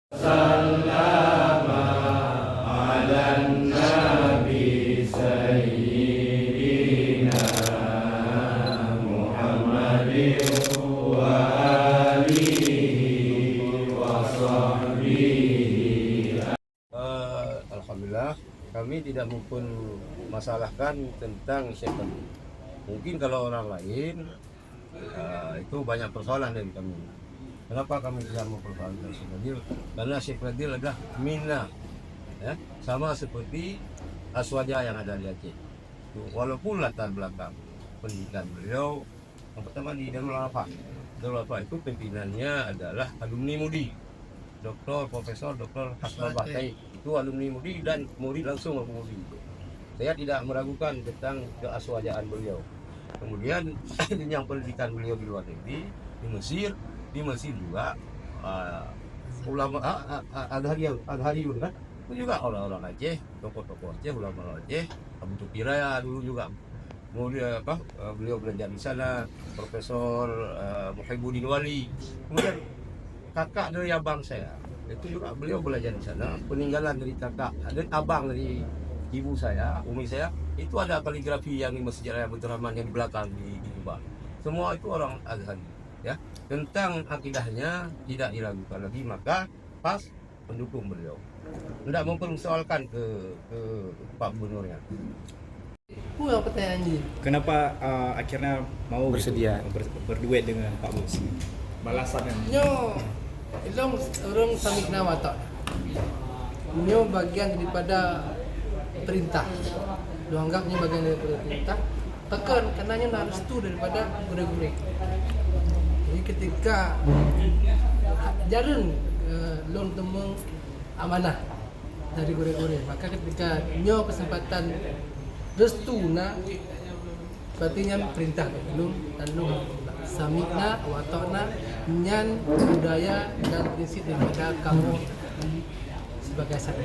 Sallama ala nabi sayyidina Muhammadin wa alihi wa sahbihi. Alhamdulillah, kami tidak masalahkan tentang siapa. Mungkin kalau orang lain itu banyak persoalan dari kami. Kenapa kami tidak mempersoalkan Syekh Fadil? Karena Syekh Fadil adalah Minna, ya, sama seperti Aswaja yang ada di Aceh. Walaupun latar belakang pendidikan beliau, yang pertama di Darul Arafah. Darul Arafah itu pimpinannya adalah alumni Mudi, Profesor Dr. Hasbul Bahtai. Itu alumni Mudi dan murid langsung ke Mudi. Saya tidak meragukan tentang keaswajaan beliau. Kemudian yang pendidikan beliau di luar negeri, di Mesir juga ulama Adhariyun kan, itu juga orang-orang Aceh, tokoh-tokoh Aceh, ulama Aceh, Abu Tukira dulu juga. Kemudian beliau belajar di sana, Profesor Muhibbuddin Wali. Kemudian kakak dari abang saya itu juga beliau belajar di sana. Peninggalan dari kakak dan abang dari ibu saya, umi saya, itu ada kaligrafi yang di Masjid Raya Abdul Rahman yang di belakang di Tuba. Semua itu orang Azhar, ya. Tentang akidahnya tidak diragukan lagi, maka pas pendukung beliau. Tidak mempersoalkan ke Pak Gubernurnya. Apa pertanyaannya? Kenapa akhirnya mau bersedia berduet dengan Pak Bos? Balasannya? Nyo, orang samikna watak. Nyo bagian daripada perintah. Lo anggapnya bagian daripada perintah. Tekan, karenanya nak restu daripada gure-gure. Jadi ketika jarang long temung amanah dari gure-gure, maka ketika nyo kesempatan restu na berarti perintah belum tanung samikna watokna nyan budaya dan prinsip daripada kamu sebagai satu.